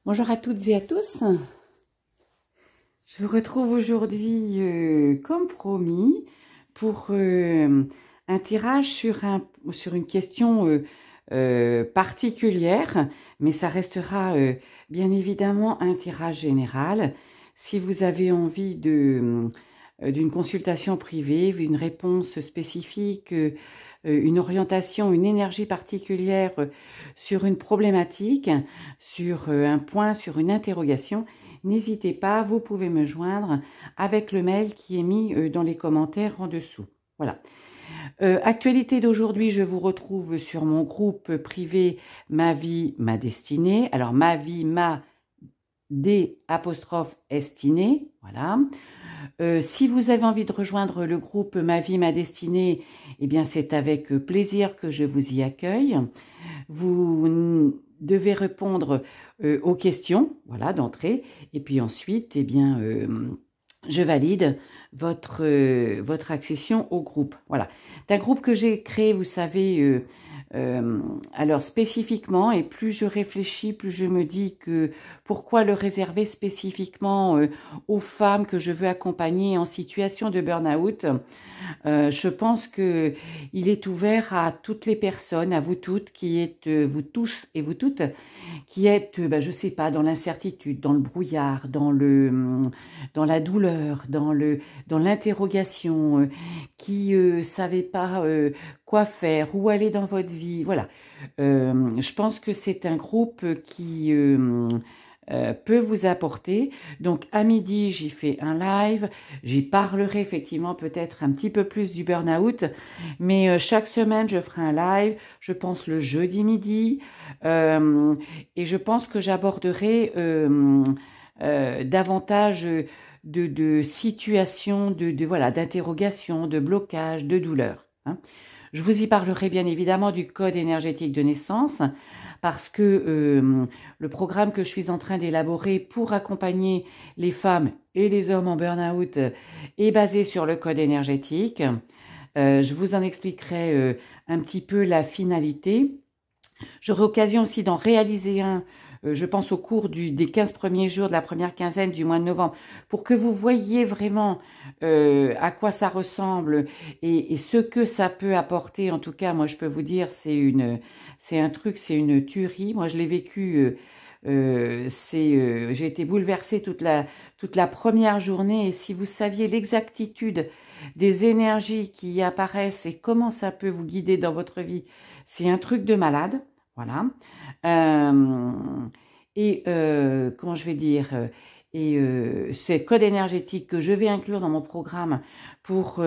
Bonjour à toutes et à tous. Je vous retrouve aujourd'hui, comme promis, pour un tirage sur une question particulière, mais ça restera bien évidemment un tirage général. Si vous avez envie d'une consultation privée, une réponse spécifique, une orientation, une énergie particulière sur une problématique, sur un point, sur une interrogation, n'hésitez pas, vous pouvez me joindre avec le mail qui est mis dans les commentaires en dessous. Voilà. Actualité d'aujourd'hui, je vous retrouve sur mon groupe privé Ma vie, ma destinée. Alors, ma vie, ma D''estinée, voilà. Si vous avez envie de rejoindre le groupe Ma vie, ma destinée, eh bien c'est avec plaisir que je vous y accueille. Vous devez répondre aux questions, voilà, d'entrée, et puis ensuite, eh bien, je valide votre accession au groupe. Voilà, c'est un groupe que j'ai créé, vous savez. Alors spécifiquement, et plus je réfléchis, plus je me dis que pourquoi le réserver spécifiquement aux femmes que je veux accompagner en situation de burn-out. Je pense que il est ouvert à toutes les personnes, à vous toutes, qui êtes, vous tous et vous toutes, qui êtes, je sais pas, dans l'incertitude, dans le brouillard, dans la douleur, dans l'interrogation, qui savez pas quoi faire, où aller dans votre vie, voilà. Je pense que c'est un groupe qui peut vous apporter. Donc à midi, j'y fais un live, j'y parlerai effectivement peut-être un petit peu plus du burn-out, mais chaque semaine, je ferai un live, je pense le jeudi midi, et je pense que j'aborderai davantage de situations, voilà, d'interrogation, de blocage, de douleur, hein. Je vous y parlerai bien évidemment du code énergétique de naissance, parce que le programme que je suis en train d'élaborer pour accompagner les femmes et les hommes en burn-out est basé sur le code énergétique. Je vous en expliquerai un petit peu la finalité. J'aurai occasion aussi d'en réaliser un, je pense au cours des 15 premiers jours de la première quinzaine du mois de novembre, pour que vous voyiez vraiment à quoi ça ressemble et ce que ça peut apporter. En tout cas, moi je peux vous dire, c'est une tuerie. Moi je l'ai vécu, j'ai été bouleversée toute la première journée, et si vous saviez l'exactitude des énergies qui y apparaissent et comment ça peut vous guider dans votre vie, c'est un truc de malade, voilà. Comment je vais dire, ce code énergétique que je vais inclure dans mon programme pour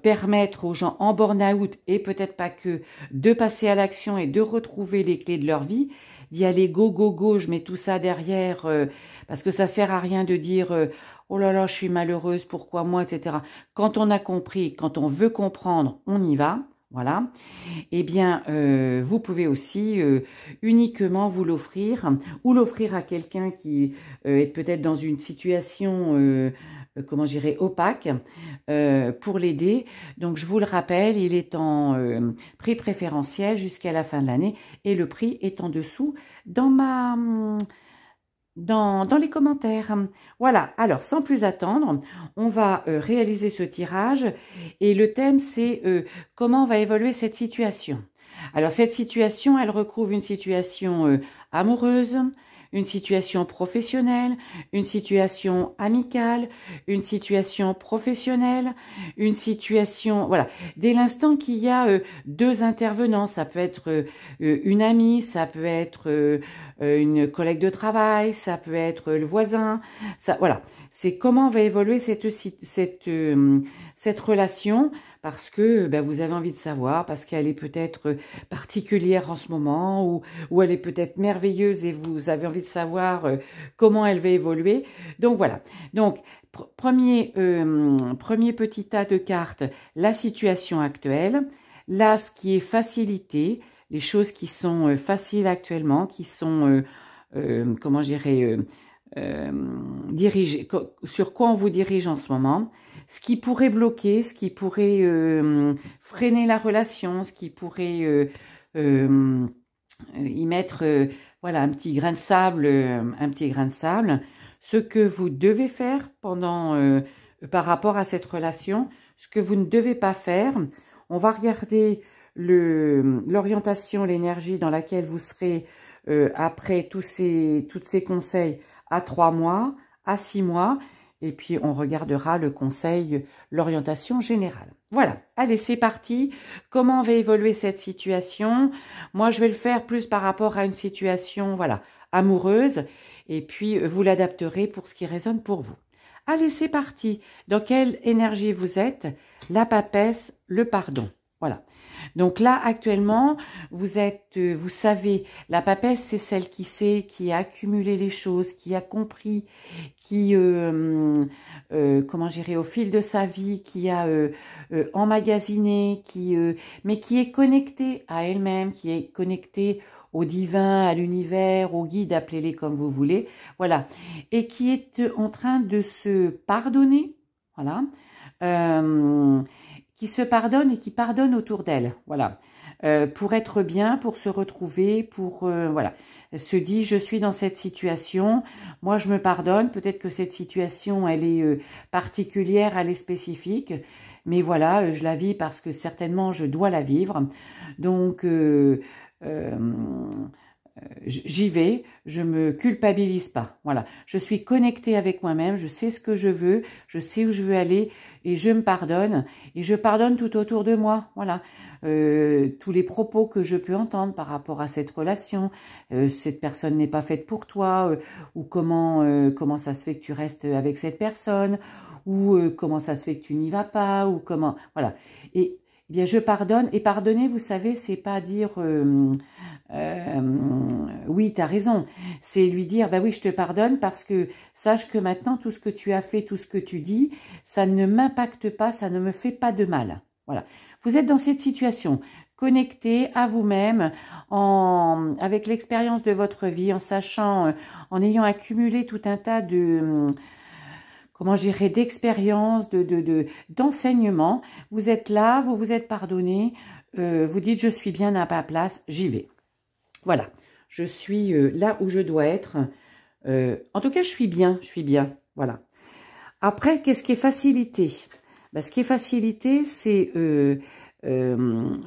permettre aux gens en burn-out, et peut-être pas que, de passer à l'action et de retrouver les clés de leur vie, d'y aller go, go, go, je mets tout ça derrière, parce que ça sert à rien de dire oh là là, je suis malheureuse, pourquoi moi, etc. Quand on a compris, quand on veut comprendre, on y va. Voilà, eh bien, vous pouvez aussi uniquement vous l'offrir, ou l'offrir à quelqu'un qui est peut-être dans une situation, comment je dirais, opaque, pour l'aider. Donc, je vous le rappelle, il est en prix préférentiel jusqu'à la fin de l'année, et le prix est en dessous dans les commentaires. Voilà, alors sans plus attendre, on va réaliser ce tirage, et le thème c'est comment va évoluer cette situation. Alors cette situation, elle recouvre une situation amoureuse, une situation professionnelle, une situation amicale, une situation professionnelle, une situation... Voilà, dès l'instant qu'il y a deux intervenants, ça peut être une amie, ça peut être une collègue de travail, ça peut être le voisin, ça, voilà. C'est comment va évoluer cette relation, parce que vous avez envie de savoir, parce qu'elle est peut-être particulière en ce moment, ou elle est peut-être merveilleuse et vous avez envie de savoir comment elle va évoluer. Donc voilà. Donc premier petit tas de cartes, la situation actuelle, l'as qui est facilité, les choses qui sont faciles actuellement, qui sont comment je dirais, dirigées, sur quoi on vous dirige en ce moment, ce qui pourrait bloquer, ce qui pourrait freiner la relation, ce qui pourrait y mettre voilà, un petit grain de sable, un petit grain de sable. Ce que vous devez faire par rapport à cette relation, ce que vous ne devez pas faire, on va regarder l'orientation, l'énergie dans laquelle vous serez après tous ces conseils à 3 mois, à 6 mois, et puis on regardera le conseil, l'orientation générale. Voilà, allez, c'est parti. Comment va évoluer cette situation? Moi, je vais le faire plus par rapport à une situation, voilà, amoureuse, et puis vous l'adapterez pour ce qui résonne pour vous. Allez, c'est parti. Dans quelle énergie vous êtes? La papesse, le pardon. Voilà. Donc là, actuellement, vous savez, la papesse, c'est celle qui sait, qui a accumulé les choses, qui a compris, qui, comment dirais, au fil de sa vie, qui a emmagasiné, mais qui est connectée à elle-même, qui est connectée au divin, à l'univers, au guide, appelez-les comme vous voulez, voilà, et qui est en train de se pardonner, voilà, qui se pardonne et qui pardonne autour d'elle, voilà, pour être bien, pour se retrouver, pour, voilà, elle se dit, je suis dans cette situation, moi je me pardonne, peut-être que cette situation, elle est particulière, elle est spécifique, mais voilà, je la vis parce que certainement je dois la vivre, donc j'y vais, je me culpabilise pas, voilà, je suis connectée avec moi-même, je sais ce que je veux, je sais où je veux aller, et je me pardonne, et je pardonne tout autour de moi, voilà, tous les propos que je peux entendre par rapport à cette relation, cette personne n'est pas faite pour toi, ou comment ça se fait que tu restes avec cette personne, ou comment ça se fait que tu n'y vas pas, ou comment, voilà, et eh bien je pardonne, et pardonner, vous savez, c'est pas dire oui, tu as raison, c'est lui dire, bah oui, je te pardonne parce que sache que maintenant, tout ce que tu as fait, tout ce que tu dis, ça ne m'impacte pas, ça ne me fait pas de mal. Voilà. Vous êtes dans cette situation, connecté à vous-même, avec l'expérience de votre vie, en sachant, en ayant accumulé tout un tas de, comment je dirais, d'expériences, d'enseignements. Vous êtes là, vous vous êtes pardonné, vous dites, je suis bien à ma place, j'y vais. Voilà, je suis là où je dois être. En tout cas, je suis bien, voilà. Après, qu'est-ce qui est facilité? Ben, ce qui est facilité, c'est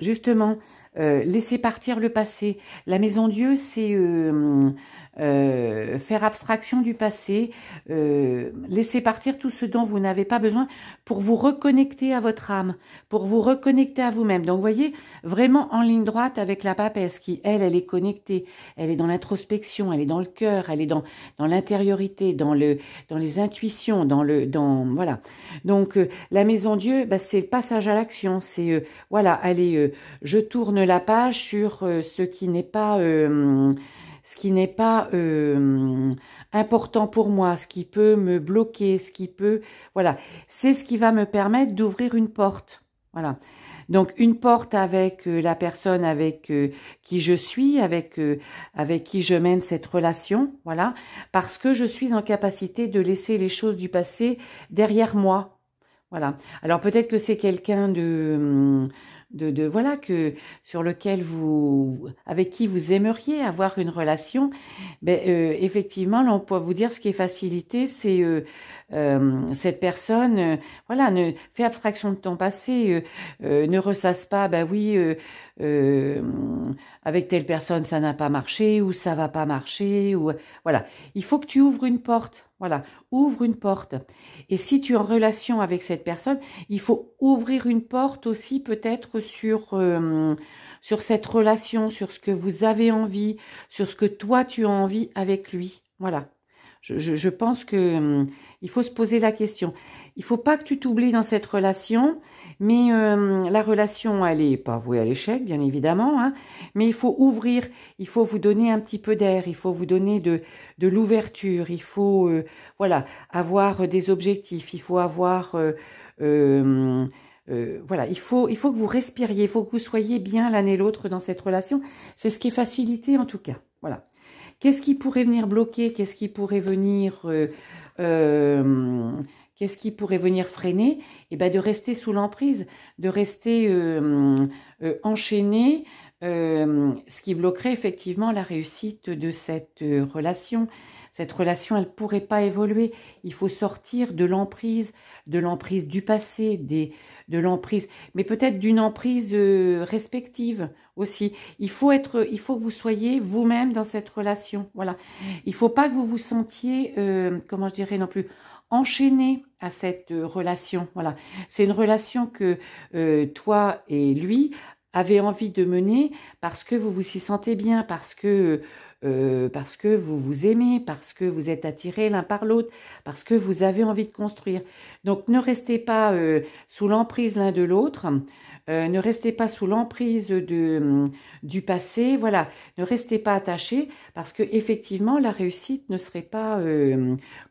justement laisser partir le passé. La maison Dieu, c'est faire abstraction du passé, laisser partir tout ce dont vous n'avez pas besoin pour vous reconnecter à votre âme, pour vous reconnecter à vous-même. Donc, vous voyez, vraiment en ligne droite avec la papesse qui, elle est connectée, elle est dans l'introspection, elle est dans le cœur, elle est dans l'intériorité, dans les intuitions, voilà. Donc, la maison Dieu, bah, c'est le passage à l'action, c'est, voilà, allez, je tourne la page sur ce qui n'est pas important pour moi, ce qui peut me bloquer, voilà, c'est ce qui va me permettre d'ouvrir une porte, voilà. Donc une porte avec la personne avec qui je suis, avec qui je mène cette relation, voilà, parce que je suis en capacité de laisser les choses du passé derrière moi, voilà. Alors peut-être que c'est quelqu'un voilà, avec qui vous aimeriez avoir une relation, ben, effectivement, là, on peut vous dire ce qui est facilité, c'est cette personne, voilà, fais abstraction de ton passé, ne ressasse pas, bah oui, avec telle personne ça n'a pas marché, ou ça va pas marcher, ou voilà. Il faut que tu ouvres une porte, voilà, ouvre une porte. Et si tu es en relation avec cette personne, il faut ouvrir une porte aussi peut-être sur cette relation, sur ce que vous avez envie, sur ce que toi tu as envie avec lui, voilà. Je pense que il faut se poser la question. Il faut pas que tu t'oublies dans cette relation, mais la relation, elle est pas vouée à l'échec, bien évidemment, hein, mais il faut ouvrir, il faut vous donner un petit peu d'air, il faut vous donner de l'ouverture, il faut, voilà, avoir des objectifs, il faut avoir, voilà, il faut que vous respiriez, il faut que vous soyez bien l'un et l'autre dans cette relation. C'est ce qui est facilité en tout cas, voilà. Qu'est-ce qui pourrait venir bloquer? Qu'est-ce qui pourrait venir freiner? Eh ben de rester sous l'emprise, de rester enchaîné ce qui bloquerait effectivement la réussite de cette relation. Cette relation, elle ne pourrait pas évoluer. Il faut sortir de l'emprise du passé, de l'emprise, mais peut-être d'une emprise respective aussi. Il faut que vous soyez vous-même dans cette relation. Voilà. Il ne faut pas que vous vous sentiez, comment je dirais non plus, enchaîné à cette relation. Voilà. C'est une relation que toi et lui avez envie de mener parce que vous vous y sentez bien, parce que vous vous aimez, parce que vous êtes attirés l'un par l'autre, parce que vous avez envie de construire. Donc ne restez pas sous l'emprise l'un de l'autre, ne restez pas sous l'emprise du passé, voilà, ne restez pas attachés, parce que effectivement la réussite ne serait pas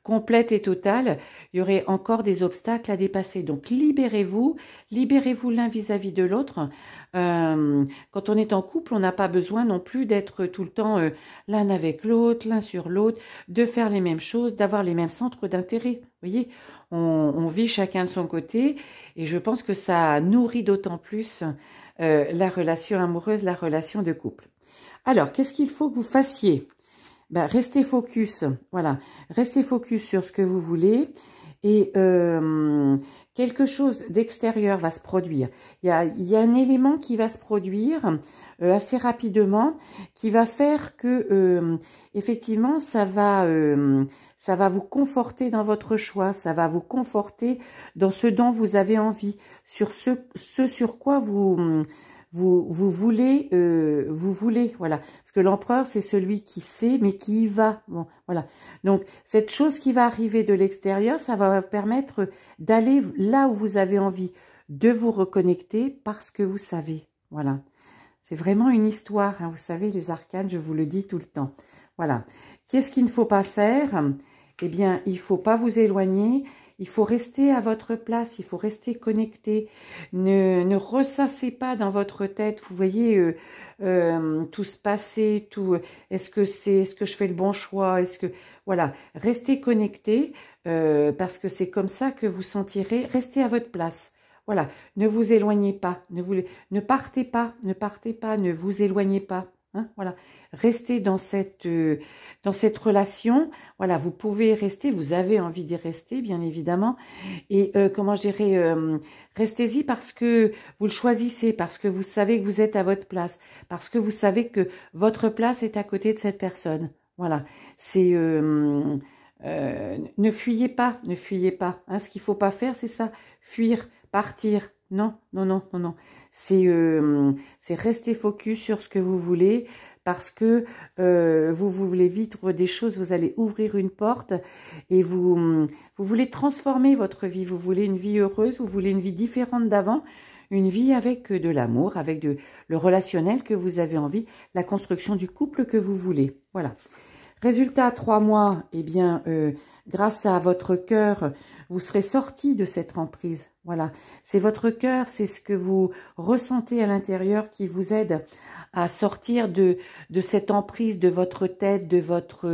complète et totale, il y aurait encore des obstacles à dépasser. Donc libérez-vous l'un vis-à-vis de l'autre. Quand on est en couple, on n'a pas besoin non plus d'être tout le temps l'un avec l'autre, l'un sur l'autre, de faire les mêmes choses, d'avoir les mêmes centres d'intérêt. Vous voyez, on vit chacun de son côté et je pense que ça nourrit d'autant plus la relation amoureuse, la relation de couple. Alors, qu'est-ce qu'il faut que vous fassiez? Ben, restez focus, voilà, restez focus sur ce que vous voulez et quelque chose d'extérieur va se produire. Il y a un élément qui va se produire assez rapidement, qui va faire que effectivement ça va vous conforter dans votre choix, ça va vous conforter dans ce dont vous avez envie, sur ce sur quoi vous voulez, voilà. Parce que l'empereur, c'est celui qui sait, mais qui y va. Bon, voilà. Donc, cette chose qui va arriver de l'extérieur, ça va vous permettre d'aller là où vous avez envie, de vous reconnecter parce que vous savez. Voilà. C'est vraiment une histoire, hein. Vous savez, les arcanes, je vous le dis tout le temps. Voilà. Qu'est-ce qu'il ne faut pas faire? Eh bien, il ne faut pas vous éloigner. Il faut rester à votre place, il faut rester connecté. Ne ressassez pas dans votre tête, vous voyez, tout se passer, tout. Est-ce que je fais le bon choix? Voilà, restez connecté parce que c'est comme ça que vous sentirez. Restez à votre place. Voilà, ne vous éloignez pas, ne partez pas, ne vous éloignez pas. Hein, voilà, restez dans cette relation. Voilà, vous pouvez rester, vous avez envie d'y rester, bien évidemment. Et comment je dirais, restez-y parce que vous le choisissez, parce que vous savez que vous êtes à votre place, parce que vous savez que votre place est à côté de cette personne. Voilà, c'est ne fuyez pas, ne fuyez pas. Hein, ce qu'il faut pas faire, c'est ça, fuir, partir. Non, non, non, non, non. C'est rester focus sur ce que vous voulez. Parce que vous voulez vivre des choses, vous allez ouvrir une porte et vous voulez transformer votre vie. Vous voulez une vie heureuse, vous voulez une vie différente d'avant, une vie avec de l'amour, avec le relationnel que vous avez envie, la construction du couple que vous voulez. Voilà. Résultat, 3 mois, eh bien, grâce à votre cœur, vous serez sorti de cette emprise. Voilà. C'est votre cœur, c'est ce que vous ressentez à l'intérieur qui vous aide à sortir de cette emprise de votre tête, de votre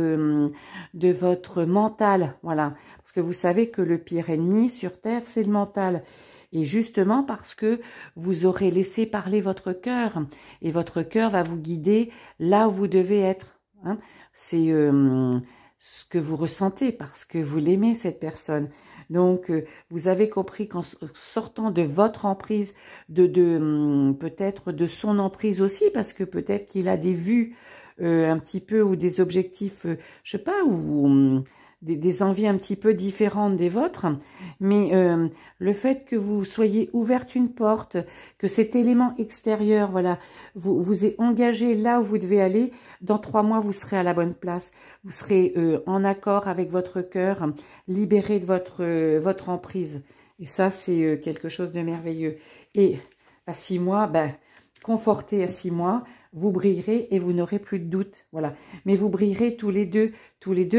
mental, voilà. Parce que vous savez que le pire ennemi sur Terre, c'est le mental. Et justement parce que vous aurez laissé parler votre cœur, et votre cœur va vous guider là où vous devez être. Hein. C'est ce que vous ressentez parce que vous l'aimez, cette personne. Donc, vous avez compris qu'en sortant de votre emprise, peut-être de son emprise aussi, parce que peut-être qu'il a des vues un petit peu ou des objectifs, je sais pas, ou des envies un petit peu différentes des vôtres, mais le fait que vous soyez ouverte une porte, que cet élément extérieur, voilà, vous est engagé là où vous devez aller, dans 3 mois, vous serez à la bonne place, vous serez en accord avec votre cœur, libéré de votre emprise. Et ça, c'est quelque chose de merveilleux. Et à 6 mois, ben, conforté à 6 mois, vous brillerez et vous n'aurez plus de doute, voilà. Mais vous brillerez tous les deux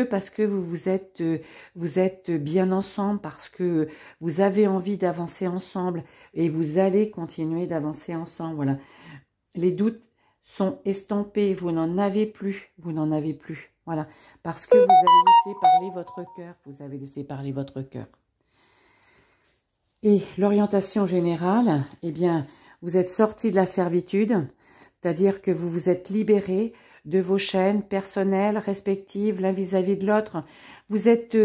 parce que vous êtes bien ensemble, parce que vous avez envie d'avancer ensemble et vous allez continuer d'avancer ensemble, voilà. Les doutes sont estampés, vous n'en avez plus, voilà. Parce que vous avez laissé parler votre cœur, Et l'orientation générale, eh bien, vous êtes sorti de la servitude, C'est-à-dire que vous vous êtes libéré de vos chaînes personnelles, respectives, l'un vis-à-vis de l'autre. Vous êtes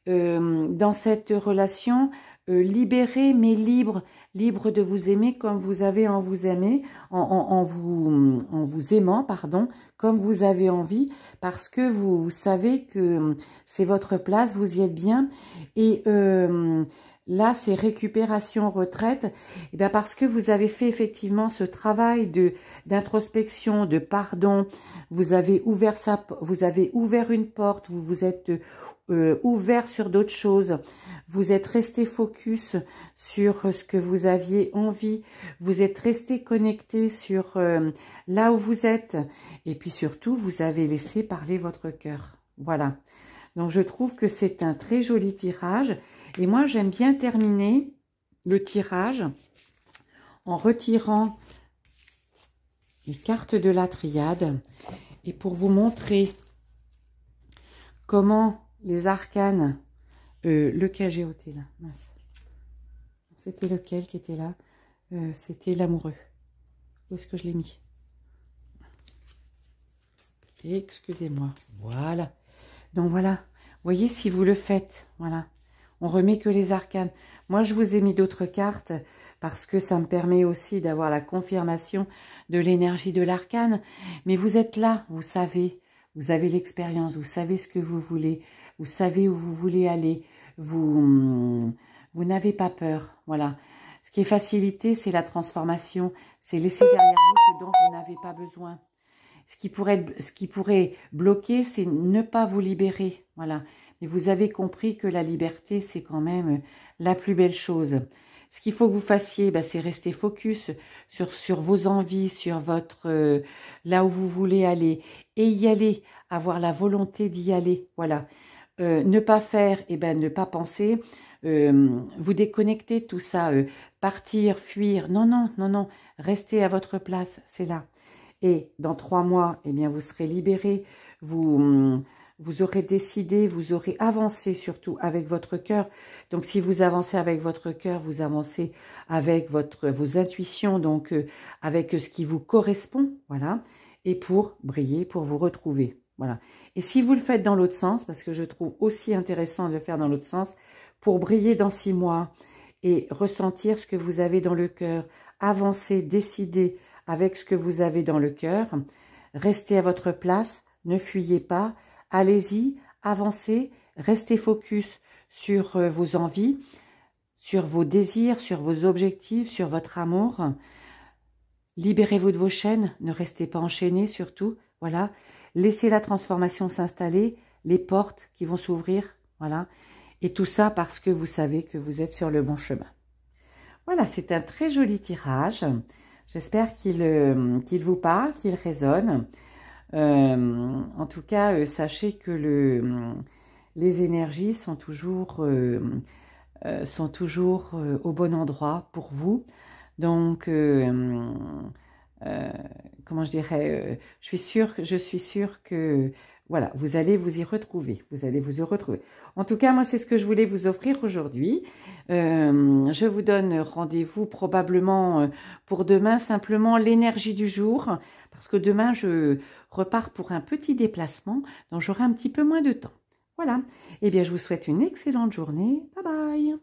dans cette relation libéré mais libre, libre de vous aimer comme vous avez en vous aimer, en vous aimant, pardon, comme vous avez envie, parce que vous savez que c'est votre place, vous y êtes bien. Et là, c'est récupération, retraite, et bien parce que vous avez fait effectivement ce travail d'introspection, de pardon, vous avez ouvert une porte, vous vous êtes ouvert sur d'autres choses, vous êtes resté focus sur ce que vous aviez envie, vous êtes resté connecté sur là où vous êtes, et puis surtout, vous avez laissé parler votre cœur. Voilà. Donc, je trouve que c'est un très joli tirage, et moi, j'aime bien terminer le tirage en retirant les cartes de la triade, et pour vous montrer comment les arcanes, lequel j'ai ôté là, mince. C'était lequel qui était là? C'était l'amoureux. Où est-ce que je l'ai mis? Excusez-moi. Voilà. Donc voilà. Vous voyez, si vous le faites, voilà. On remet que les arcanes. Moi, je vous ai mis d'autres cartes parce que ça me permet aussi d'avoir la confirmation de l'énergie de l'arcane. Mais vous êtes là, vous savez. Vous avez l'expérience, vous savez ce que vous voulez. Vous savez où vous voulez aller. Vous n'avez pas peur. Voilà. Ce qui est facilité, c'est la transformation. C'est laisser derrière vous ce dont vous n'avez pas besoin. Ce qui pourrait bloquer, c'est ne pas vous libérer. Voilà. Mais vous avez compris que la liberté, c'est quand même la plus belle chose. Ce qu'il faut que vous fassiez, c'est rester focus sur vos envies, sur votre là où vous voulez aller. Et y aller, avoir la volonté d'y aller. Voilà. Ne pas faire, ne pas penser, vous déconnecter, tout ça, partir, fuir. Non, non, non, non. Restez à votre place, c'est là. Et dans 3 mois, vous serez libéré, vous aurez décidé, vous aurez avancé surtout avec votre cœur. Donc, si vous avancez avec votre cœur, vous avancez avec vos intuitions, donc avec ce qui vous correspond, voilà. Et pour briller, pour vous retrouver, voilà. Et si vous le faites dans l'autre sens, parce que je trouve aussi intéressant de le faire dans l'autre sens, pour briller dans 6 mois et ressentir ce que vous avez dans le cœur, avancer, décider avec ce que vous avez dans le cœur, restez à votre place, ne fuyez pas, allez-y, avancez, restez focus sur vos envies, sur vos désirs, sur vos objectifs, sur votre amour. Libérez-vous de vos chaînes, ne restez pas enchaînés surtout, voilà. Laissez la transformation s'installer, les portes qui vont s'ouvrir, voilà. Et tout ça parce que vous savez que vous êtes sur le bon chemin. Voilà, c'est un très joli tirage. J'espère qu'il vous parle, qu'il résonne. En tout cas, sachez que les énergies sont toujours au bon endroit pour vous. Donc, comment je dirais, je suis sûre que voilà, vous allez vous y retrouver. Vous allez vous y retrouver. En tout cas, moi, c'est ce que je voulais vous offrir aujourd'hui. Je vous donne rendez-vous probablement pour demain, simplement l'énergie du jour, parce que demain, je repars pour un petit déplacement, donc j'aurai un petit peu moins de temps. Voilà. Eh bien, je vous souhaite une excellente journée. Bye bye.